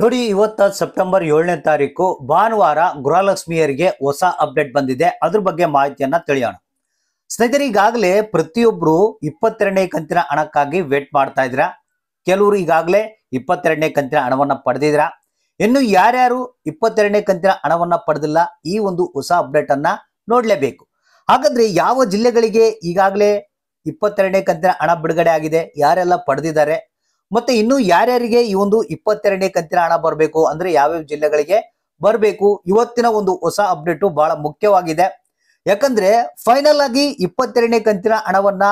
ನೋಡಿ, ಇವತ್ತ ಸೆಪ್ಟೆಂಬರ್ 7ನೇ ತಾರೀಕು ಭಾನುವಾರ ಗೃಹಲಕ್ಷ್ಮಿಯರಿಗೆ ಹೊಸ ಅಪ್ಡೇಟ್ ಬಂದಿದೆ. ಅದ್ರ ಬಗ್ಗೆ ಮಾಹಿತಿಯನ್ನ ತಿಳಿಯೋಣ. ಸ್ನೇಹಿತರೆ, ಈಗಾಗಲೇ ಪ್ರತಿಯೊಬ್ರು 22ನೇ ಕಂತಿನ ಹಣಕ್ಕಾಗಿ ವೇಟ್ ಮಾಡ್ತಾ ಇದ್ರ. ಕೆಲವರು ಈಗಾಗಲೇ 22ನೇ ಕಂತಿನ ಹಣವನ್ನ ಪಡೆದಿದ್ರ. ಇನ್ನು ಯಾರ್ಯಾರು 22ನೇ ಕಂತಿನ ಹಣವನ್ನ ಪಡೆದಿಲ್ಲ, ಈ ಒಂದು ಹೊಸ ಅಪ್ಡೇಟ್ ಅನ್ನ ನೋಡ್ಲೇಬೇಕು. ಹಾಗಾದ್ರೆ ಯಾವ ಜಿಲ್ಲೆಗಳಿಗೆ ಈಗಾಗಲೇ 22ನೇ ಕಂತಿನ ಹಣ ಬಿಡುಗಡೆ ಆಗಿದೆ, ಯಾರೆಲ್ಲ ಪಡೆದಿದ್ದಾರೆ, ಮತ್ತೆ ಇನ್ನು ಯಾರ್ಯಾರಿಗೆ ಈ ಒಂದು 22ನೇ ಕಂತಿನ ಹಣ ಬರಬೇಕು ಅಂದ್ರೆ ಯಾವ್ಯಾವ ಜಿಲ್ಲೆಗಳಿಗೆ ಬರಬೇಕು, ಇವತ್ತಿನ ಒಂದು ಹೊಸ ಅಪ್ಡೇಟ್ ಬಹಳ ಮುಖ್ಯವಾಗಿದೆ. ಯಾಕಂದ್ರೆ ಫೈನಲ್ ಆಗಿ 22ನೇ ಕಂತಿನ ಹಣವನ್ನ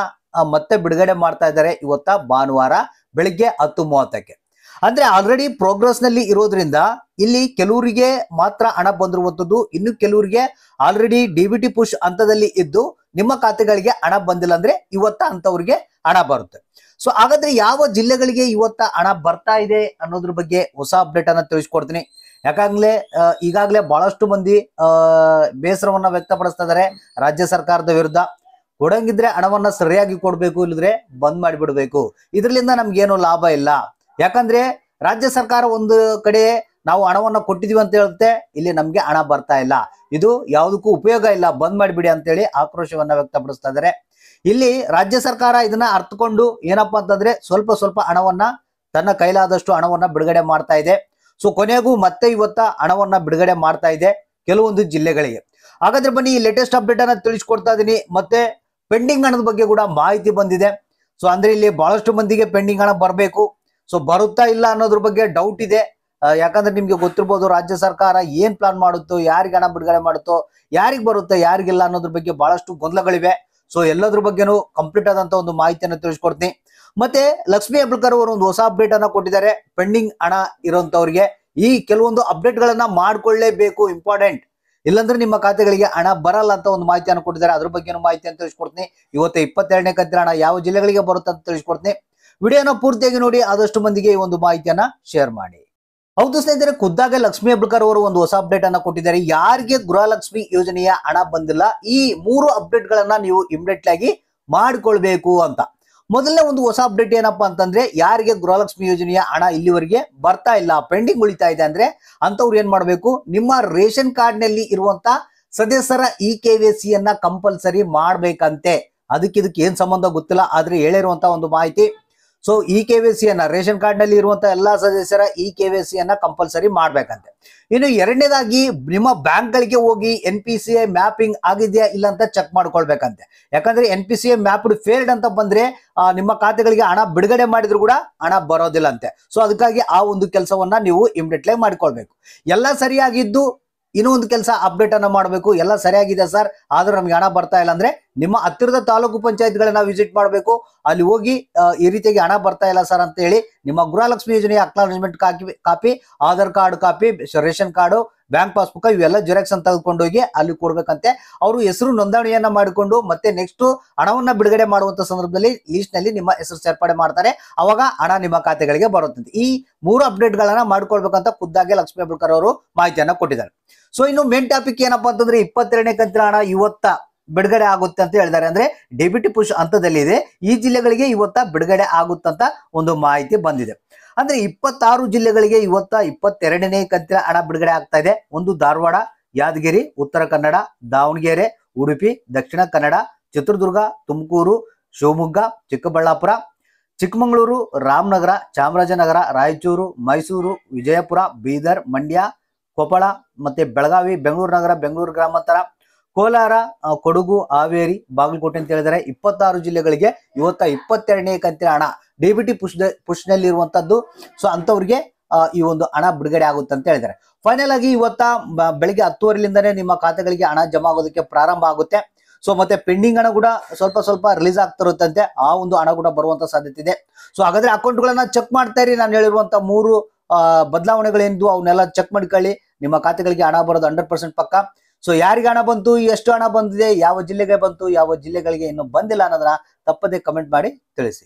ಮತ್ತೆ ಬಿಡುಗಡೆ ಮಾಡ್ತಾ ಇದ್ದಾರೆ ಇವತ್ತ ಭಾನುವಾರ ಬೆಳಿಗ್ಗೆ 10:30ಕ್ಕೆ. ಅಂದ್ರೆ ಆಲ್ರೆಡಿ ಪ್ರೋಗ್ರೆಸ್ ನಲ್ಲಿ ಇರೋದ್ರಿಂದ ಇಲ್ಲಿ ಕೆಲವರಿಗೆ ಮಾತ್ರ ಹಣ ಬಂದಿರುವಂತದ್ದು, ಇನ್ನು ಕೆಲವರಿಗೆ ಆಲ್ರೆಡಿ ಡಿಬಿಟಿ ಪುಷ್ ಹಂತದಲ್ಲಿ ಇದ್ದು ನಿಮ್ಮ ಖಾತೆಗಳಿಗೆ ಹಣ ಬಂದಿಲ್ಲ ಅಂದ್ರೆ ಇವತ್ತ ಅಂತವ್ರಿಗೆ ಹಣ ಬರುತ್ತೆ. ಸೊ ಹಾಗಾದ್ರೆ ಯಾವ ಜಿಲ್ಲೆಗಳಿಗೆ ಇವತ್ತ ಹಣ ಬರ್ತಾ ಇದೆ ಅನ್ನೋದ್ರ ಬಗ್ಗೆ ಹೊಸ ಅಪ್ಡೇಟ್ ಅನ್ನ ತಿಳಿಸ್ಕೊಡ್ತೀನಿ. ಯಾಕಂದ್ರೆ ಈಗಾಗಲೇ ಬಹಳಷ್ಟು ಮಂದಿ ಬೇಸರವನ್ನ ವ್ಯಕ್ತಪಡಿಸ್ತಾ ಇದ್ದಾರೆ ರಾಜ್ಯ ಸರ್ಕಾರದ ವಿರುದ್ಧ. ಕೊಡಂಗಿದ್ರೆ ಹಣವನ್ನ ಸರಿಯಾಗಿ ಕೊಡ್ಬೇಕು, ಇಲ್ಲದ್ರೆ ಬಂದ್ ಮಾಡಿಬಿಡ್ಬೇಕು. ಇದರಿಂದ ನಮ್ಗೇನು ಲಾಭ ಇಲ್ಲ. ಯಾಕಂದ್ರೆ ರಾಜ್ಯ ಸರ್ಕಾರ ಒಂದು ಕಡೆ ನಾವು ಹಣವನ್ನ ಕೊಟ್ಟಿದೀವಿ ಅಂತ ಹೇಳುತ್ತೆ, ಇಲ್ಲಿ ನಮ್ಗೆ ಹಣ ಬರ್ತಾ ಇಲ್ಲ, ಇದು ಯಾವುದಕ್ಕೂ ಉಪಯೋಗ ಇಲ್ಲ, ಬಂದ್ ಮಾಡಿಬಿಡಿ ಅಂತೇಳಿ ಆಕ್ರೋಶವನ್ನ ವ್ಯಕ್ತಪಡಿಸ್ತಾ ಇದ್ದಾರೆ. ಇಲ್ಲಿ ರಾಜ್ಯ ಸರ್ಕಾರ ಇದನ್ನ ಅರ್ಥಕೊಂಡು ಏನಪ್ಪಾ ಅಂತಂದ್ರೆ ಸ್ವಲ್ಪ ಸ್ವಲ್ಪ ಹಣವನ್ನ ತನ್ನ ಕೈಲಾದಷ್ಟು ಹಣವನ್ನ ಬಿಡುಗಡೆ ಮಾಡ್ತಾ ಇದೆ. ಸೊ ಕೊನೆಗೂ ಮತ್ತೆ ಇವತ್ತ ಹಣವನ್ನ ಬಿಡುಗಡೆ ಮಾಡ್ತಾ ಇದೆ ಕೆಲವೊಂದು ಜಿಲ್ಲೆಗಳಿಗೆ. ಹಾಗಾದ್ರೆ ಬನ್ನಿ ಈ ಲೇಟೆಸ್ಟ್ ಅಪ್ಡೇಟ್ ಅನ್ನ ತಿಳಿಸ್ಕೊಡ್ತಾ ಇದೀನಿ. ಮತ್ತೆ ಪೆಂಡಿಂಗ್ ಹಣದ ಬಗ್ಗೆ ಕೂಡ ಮಾಹಿತಿ ಬಂದಿದೆ. ಸೊ ಅಂದ್ರೆ ಇಲ್ಲಿ ಬಹಳಷ್ಟು ಮಂದಿಗೆ ಪೆಂಡಿಂಗ್ ಹಣ ಬರಬೇಕು. ಸೊ ಬರುತ್ತಾ ಇಲ್ಲ ಅನ್ನೋದ್ರ ಬಗ್ಗೆ ಡೌಟ್ ಇದೆ. ಯಾಕಂದ್ರೆ ನಿಮ್ಗೆ ಗೊತ್ತಿರ್ಬೋದು ರಾಜ್ಯ ಸರ್ಕಾರ ಏನ್ ಪ್ಲಾನ್ ಮಾಡುತ್ತೋ, ಯಾರಿಗೆ ಹಣ ಬಿಡುಗಡೆ ಮಾಡುತ್ತೋ, ಯಾರಿಗ್ ಬರುತ್ತೆ ಯಾರಿಗಿಲ್ಲ ಅನ್ನೋದ್ರ ಬಗ್ಗೆ ಬಹಳಷ್ಟು ಗೊಂದಲಗಳಿವೆ. ಸೊ ಎಲ್ಲದ್ರ ಬಗ್ಗೆನೂ ಕಂಪ್ಲೀಟ್ ಆದಂತ ಒಂದು ಮಾಹಿತಿಯನ್ನು ತಿಳಿಸ್ಕೊಡ್ತೀನಿ. ಮತ್ತೆ ಲಕ್ಷ್ಮೀ ಹೆಬ್ಬಾಳ್ಕರ್ ಅವರು ಒಂದು ಹೊಸ ಅಪ್ಡೇಟ್ ಅನ್ನ ಕೊಟ್ಟಿದ್ದಾರೆ. ಪೆಂಡಿಂಗ್ ಹಣ ಇರುವಂತವ್ರಿಗೆ ಈ ಕೆಲವೊಂದು ಅಪ್ಡೇಟ್ ಗಳನ್ನ ಮಾಡ್ಕೊಳ್ಳೇಬೇಕು, ಇಂಪಾರ್ಟೆಂಟ್. ಇಲ್ಲಾಂದ್ರೆ ನಿಮ್ಮ ಖಾತೆಗಳಿಗೆ ಹಣ ಬರಲ್ಲ ಅಂತ ಒಂದು ಮಾಹಿತಿಯನ್ನು ಕೊಟ್ಟಿದ್ದಾರೆ. ಅದ್ರ ಬಗ್ಗೆನೂ ಮಾಹಿತಿಯನ್ನು ತಿಳಿಸ್ಕೊಡ್ತೀನಿ. ಇವತ್ತು 22ನೇ ಕಂತಿನ ಹಣ ಯಾವ ಜಿಲ್ಲೆಗಳಿಗೆ ಬರುತ್ತೆ ಅಂತ ತಿಳಿಸ್ಕೊಡ್ತೀನಿ. ವಿಡಿಯೋನ ಪೂರ್ತಿಯಾಗಿ ನೋಡಿ, ಆದಷ್ಟು ಮಂದಿಗೆ ಈ ಒಂದು ಮಾಹಿತಿಯನ್ನ ಶೇರ್ ಮಾಡಿ. ಹೌದು ಸ್ನೇಹಿತರೆ, ಖುದ್ದಾಗೆ ಲಕ್ಷ್ಮೀ ಹೆಬ್ಬಾಳ್ಕರ್ ಅವರು ಒಂದು ಹೊಸ ಅಪ್ಡೇಟ್ ಅನ್ನ ಕೊಟ್ಟಿದ್ದಾರೆ. ಯಾರಿಗೆ ಗೃಹಲಕ್ಷ್ಮಿ ಯೋಜನೆಯ ಹಣ ಬಂದಿಲ್ಲ, ಈ 3 ಅಪ್ಡೇಟ್ ಗಳನ್ನ ನೀವು ಇಮಿಡಿಯೇಟ್ ಆಗಿ ಮಾಡ್ಕೊಳ್ಬೇಕು ಅಂತ. ಮೊದಲನೇ ಒಂದು ಹೊಸ ಅಪ್ಡೇಟ್ ಏನಪ್ಪಾ ಅಂತಂದ್ರೆ, ಯಾರಿಗೆ ಗೃಹಲಕ್ಷ್ಮಿ ಯೋಜನೆಯ ಹಣ ಇಲ್ಲಿವರೆಗೆ ಬರ್ತಾ ಇಲ್ಲ, ಪೆಂಡಿಂಗ್ ಉಳಿತಾ ಇದೆ ಅಂದ್ರೆ ಅಂತವ್ರು ಏನ್ ಮಾಡ್ಬೇಕು, ನಿಮ್ಮ ರೇಷನ್ ಕಾರ್ಡ್ ನಲ್ಲಿ ಇರುವಂತ ಸದಸ್ಯರ KYC ಯನ್ನ ಕಂಪಲ್ಸರಿ ಮಾಡ್ಬೇಕಂತೆ. ಇದಕ್ಕೆ ಏನ್ ಸಂಬಂಧ ಗೊತ್ತಿಲ್ಲ, ಆದ್ರೆ ಹೇಳಿರುವಂತ ಒಂದು ಮಾಹಿತಿ. ಸೊ KYC ಯನ್ನ ರೇಷನ್ ಕಾರ್ಡ್ ನಲ್ಲಿ ಇರುವಂತಹ ಎಲ್ಲಾ ಸದಸ್ಯರ KYC ಯನ್ನ ಕಂಪಲ್ಸರಿ ಮಾಡ್ಬೇಕಂತೆ. ಇನ್ನು ಎರಡನೇದಾಗಿ ನಿಮ್ಮ ಬ್ಯಾಂಕ್ ಗಳಿಗೆ ಹೋಗಿ NPCI ಮ್ಯಾಪಿಂಗ್ ಆಗಿದೆಯಾ ಇಲ್ಲ ಅಂತ ಚೆಕ್ ಮಾಡ್ಕೊಳ್ಬೇಕಂತೆ. ಯಾಕಂದ್ರೆ NPCI ಮ್ಯಾಪ್ಡ್ ಫೇಲ್ಡ್ ಅಂತ ಬಂದ್ರೆ ನಿಮ್ಮ ಖಾತೆಗಳಿಗೆ ಹಣ ಬಿಡುಗಡೆ ಮಾಡಿದ್ರು ಕೂಡ ಹಣ ಬರೋದಿಲ್ಲ ಅಂತೆ. ಸೊ ಅದಕ್ಕಾಗಿ ಆ ಒಂದು ಕೆಲಸವನ್ನ ನೀವು ಇಮಿಡಿಯೇಟ್ಲಿ ಮಾಡ್ಕೊಳ್ಬೇಕು. ಎಲ್ಲ ಸರಿಯಾಗಿದ್ದು ಇನ್ನೂ ಒಂದು ಕೆಲಸ ಅಪ್ಡೇಟ್ ಅನ್ನ ಮಾಡಬೇಕು. ಎಲ್ಲ ಸರಿಯಾಗಿದೆ ಸರ್, ಆದ್ರೂ ನಮ್ಗೆ ಹಣ ಬರ್ತಾ ಇಲ್ಲ ಅಂದ್ರೆ ನಿಮ್ಮ ಹತ್ತಿರದ ತಾಲೂಕು ಪಂಚಾಯತ್ಗಳನ್ನ ವಿಸಿಟ್ ಮಾಡಬೇಕು. ಅಲ್ಲಿ ಹೋಗಿ ಈ ರೀತಿಯಾಗಿ ಹಣ ಬರ್ತಾ ಇಲ್ಲ ಸರ್ ಅಂತ ಹೇಳಿ ನಿಮ್ಮ ಗೃಹಲಕ್ಷ್ಮಿ ಯೋಜನೆಯ acknowledgement copy, Aadhaar card copy, ration card, bank passbook ಇವೆಲ್ಲ ಜೆರಾಕ್ಸ್ ಅಂತ ತೆಗೆದುಕೊಂಡೋಗಿ ಅಲ್ಲಿ ಕೊಡ್ಬೇಕಂತೆ. ಅವರು ಹೆಸರು ನೋಂದಣಿಯನ್ನ ಮಾಡಿಕೊಂಡು ಮತ್ತೆ ನೆಕ್ಸ್ಟ್ ಹಣವನ್ನ ಬಿಡುಗಡೆ ಮಾಡುವಂತ ಸಂದರ್ಭದಲ್ಲಿ ಲಿಸ್ಟ್ ನಲ್ಲಿ ನಿಮ್ಮ ಹೆಸರು ಸೇರ್ಪಡೆ ಮಾಡ್ತಾರೆ. ಅವಾಗ ಹಣ ನಿಮ್ಮ ಖಾತೆಗಳಿಗೆ ಬರುತ್ತಂತೆ. ಈ 3 ಅಪ್ಡೇಟ್ ಗಳನ್ನ ಮಾಡ್ಕೊಳ್ಬೇಕಂತ ಖುದ್ದಾಗೆ ಲಕ್ಷ್ಮೀ ಹೆಬ್ಬಾಳ್ಕರ್ ಅವರು ಮಾಹಿತಿಯನ್ನ ಕೊಟ್ಟಿದ್ದಾರೆ. ಸೊ ಇನ್ನು ಮೇನ್ ಟಾಪಿಕ್ ಏನಪ್ಪಾ ಅಂತಂದ್ರೆ, 22ನೇ ಕಂತಿನ ಹಣ ಇವತ್ತ ಬಿಡುಗಡೆ ಆಗುತ್ತೆ ಅಂತ ಹೇಳಿದ್ದಾರೆ. ಅಂದ್ರೆ ಡೆಬಿಟ್ ಪುಷ್ ಹಂತದಲ್ಲಿ ಇದೆ. ಈ ಜಿಲ್ಲೆಗಳಿಗೆ ಇವತ್ತ ಬಿಡುಗಡೆ ಆಗುತ್ತಂತ ಒಂದು ಮಾಹಿತಿ ಬಂದಿದೆ. ಅಂದ್ರೆ 26 ಜಿಲ್ಲೆಗಳಿಗೆ ಇವತ್ತ 22ನೇ ಕಂತಿನ ಹಣ ಬಿಡುಗಡೆ ಆಗ್ತಾ ಇದೆ. ಒಂದು ಧಾರವಾಡ, ಯಾದಗಿರಿ, ಉತ್ತರ ಕನ್ನಡ, ದಾವಣಗೆರೆ, ಉಡುಪಿ, ದಕ್ಷಿಣ ಕನ್ನಡ, ಚಿತ್ರದುರ್ಗ, ತುಮಕೂರು, ಶಿವಮೊಗ್ಗ, ಚಿಕ್ಕಬಳ್ಳಾಪುರ, ಚಿಕ್ಕಮಗಳೂರು, ರಾಮನಗರ, ಚಾಮರಾಜನಗರ, ರಾಯಚೂರು, ಮೈಸೂರು, ವಿಜಯಪುರ, ಬೀದರ್, ಮಂಡ್ಯ, ಕೊಪ್ಪಳ, ಮತ್ತೆ ಬೆಳಗಾವಿ, ಬೆಂಗಳೂರು ನಗರ, ಬೆಂಗಳೂರು ಗ್ರಾಮಾಂತರ, ಕೋಲಾರ, ಕೊಡಗು, ಹಾವೇರಿ, ಬಾಗಲಕೋಟೆ ಅಂತ ಹೇಳಿದರೆ 26 ಜಿಲ್ಲೆಗಳಿಗೆ ಇವತ್ತ 22ನೇ ಕಂತಿನ ಹಣ ಡಿಬಿಟಿ ಪುಷ್ ನಲ್ಲಿ ಇರುವಂತದ್ದು. ಸೊ ಅಂತವ್ರಿಗೆ ಈ ಒಂದು ಹಣ ಬಿಡುಗಡೆ ಆಗುತ್ತೆ ಅಂತ ಹೇಳಿದ್ದಾರೆ. ಫೈನಲ್ ಆಗಿ ಇವತ್ತ ಬೆಳಿಗ್ಗೆ 10:15 ನಿಮ್ಮ ಖಾತೆಗಳಿಗೆ ಹಣ ಜಮಾ ಆಗೋದಕ್ಕೆ ಪ್ರಾರಂಭ ಆಗುತ್ತೆ. ಸೊ ಮತ್ತೆ ಪೆಂಡಿಂಗ್ ಹಣ ಕೂಡ ಸ್ವಲ್ಪ ಸ್ವಲ್ಪ ರಿಲೀಸ್ ಆಗ್ತಿರುತ್ತಂತೆ. ಆ ಒಂದು ಹಣ ಕೂಡ ಬರುವಂತ ಸಾಧ್ಯತೆ ಇದೆ. ಸೊ ಹಾಗಾದ್ರೆ ಅಕೌಂಟ್ಗಳನ್ನ ಚೆಕ್ ಮಾಡ್ತಾ ಇರಿ. ನಾನು ಹೇಳಿರುವಂತ 3 ಬದಲಾವಣೆಗಳೇನಿದ್ವು ಅವನ್ನೆಲ್ಲ ಚೆಕ್ ಮಾಡ್ಕೊಳ್ಳಿ. ನಿಮ್ಮ ಖಾತೆಗಳಿಗೆ ಹಣ ಬರೋದು 100% ಪಕ್ಕ. ಸೊ ಯಾರಿಗೆ ಹಣ ಬಂತು, ಎಷ್ಟು ಹಣ ಬಂದಿದೆ, ಯಾವ ಜಿಲ್ಲೆಗೆ ಬಂತು, ಯಾವ ಜಿಲ್ಲೆಗಳಿಗೆ ಇನ್ನು ಬಂದಿಲ್ಲ ಅನ್ನೋದನ್ನ ತಪ್ಪದೇ ಕಮೆಂಟ್ ಮಾಡಿ ತಿಳಿಸಿ.